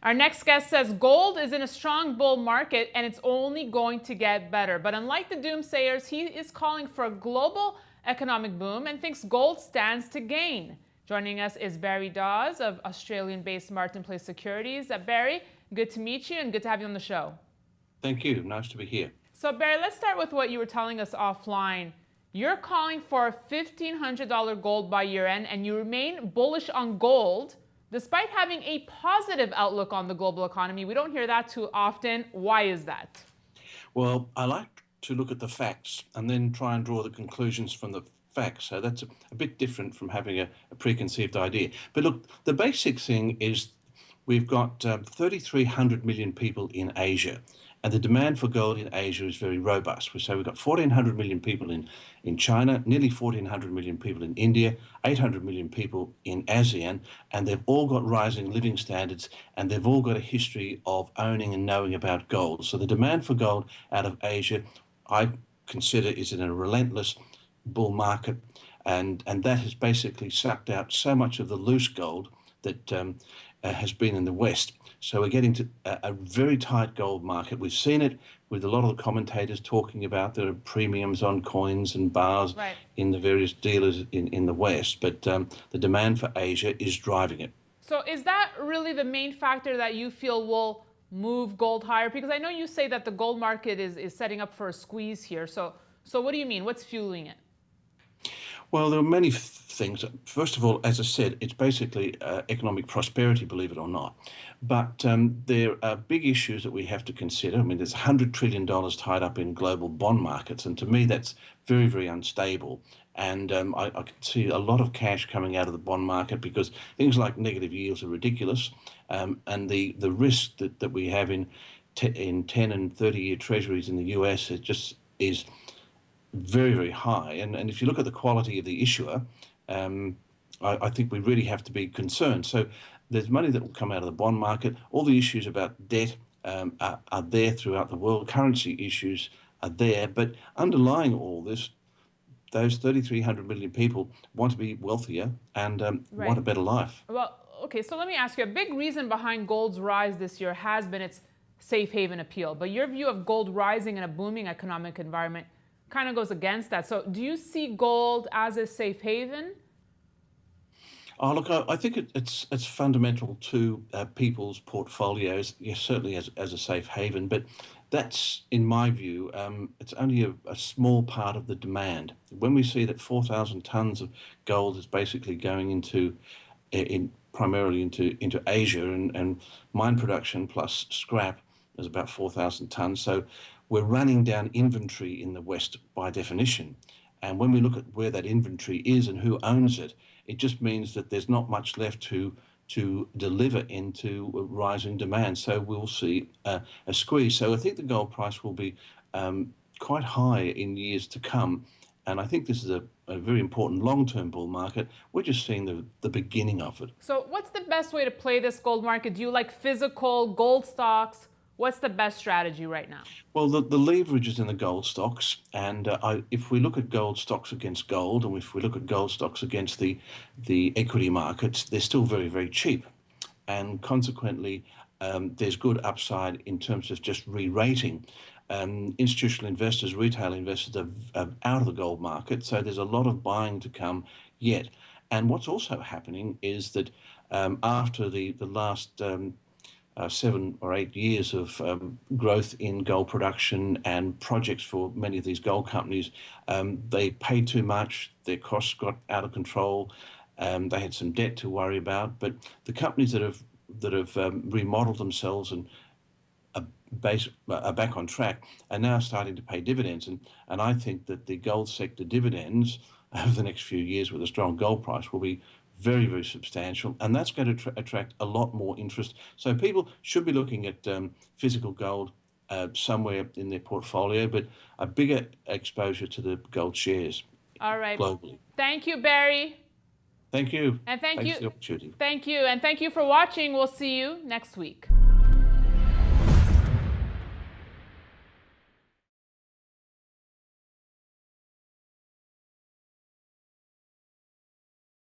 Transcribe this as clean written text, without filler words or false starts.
Our next guest says gold is in a strong bull market and it's only going to get better. But unlike the doomsayers, he is calling for a global economic boom and thinks gold stands to gain. Joining us is Barry Dawes of Australian-based Martin Place Securities. Barry, good to meet you and good to have you on the show. Thank you. Nice to be here. So Barry, let's start with what you were telling us offline. You're calling for $1,500 gold by year end and you remain bullish on gold despite having a positive outlook on the global economy. We don't hear that too often. Why is that? Well, I like to look at the facts and then try and draw the conclusions from the facts. So that's a bit different from having a preconceived idea. But look, the basic thing is we've got 3,300 million people in Asia. And the demand for gold in Asia is very robust. So we've got 1,400 million people in China, nearly 1,400 million people in India, 800 million people in ASEAN, and they've all got rising living standards, and they've all got a history of owning and knowing about gold. So the demand for gold out of Asia, I consider, is in a relentless bull market, and that has basically sucked out so much of the loose gold that has been in the West. So we're getting to a very tight gold market. We've seen it with a lot of the commentators talking about there are premiums on coins and bars in the various dealers in the West. But the demand for Asia is driving it. So is that really the main factor that you feel will move gold higher? Because I know you say that the gold market is setting up for a squeeze here. So what do you mean? What's fueling it? Well, there are many things. First of all, as I said, it's basically economic prosperity, believe it or not. But there are big issues that we have to consider. I mean, there's $100 trillion tied up in global bond markets, and to me, that's very, very unstable. And I can see a lot of cash coming out of the bond market because things like negative yields are ridiculous, and the risk that we have in 10 and 30-year treasuries in the US is very, very high. And if you look at the quality of the issuer, I think we really have to be concerned. So there's money that will come out of the bond market. All the issues about debt are there throughout the world. Currency issues are there. But underlying all this, those 3,300 million people want to be wealthier and want a better life. Well, okay, so let me ask you, a big reason behind gold's rise this year has been its safe haven appeal. But your view of gold rising in a booming economic environment kind of goes against that. So do you see gold as a safe haven? Oh, look, I think it's fundamental to people's portfolios, yes, certainly as a safe haven, but that's, in my view, it's only a small part of the demand. When we see that 4,000 tons of gold is basically going primarily into Asia, and mine production plus scrap is about 4,000 tons, so we're running down inventory in the West by definition. And when we look at where that inventory is and who owns it, it just means that there's not much left to deliver into rising demand. So we'll see a squeeze. So I think the gold price will be quite high in years to come. And I think this is a very important long-term bull market. We're just seeing the beginning of it. So what's the best way to play this gold market? Do you like physical gold stocks? What's the best strategy right now? Well, the leverage is in the gold stocks, and if we look at gold stocks against gold, and if we look at gold stocks against the equity markets, they're still very, very cheap, and consequently, there's good upside in terms of just re-rating. Institutional investors, retail investors are out of the gold market, so there's a lot of buying to come yet. And what's also happening is that after the last 7 or 8 years of growth in gold production and projects for many of these gold companies, they paid too much, their costs got out of control, they had some debt to worry about. But the companies that have remodeled themselves and are back on track are now starting to pay dividends. And I think that the gold sector dividends over the next few years with a strong gold price will be very, very substantial, and that's going to attract a lot more interest. So people should be looking at physical gold somewhere in their portfolio, but a bigger exposure to the gold shares. All right. Globally. Thank you, Barry. Thank you. And thanks for the opportunity. Thank you. And thank you for watching. We'll see you next week.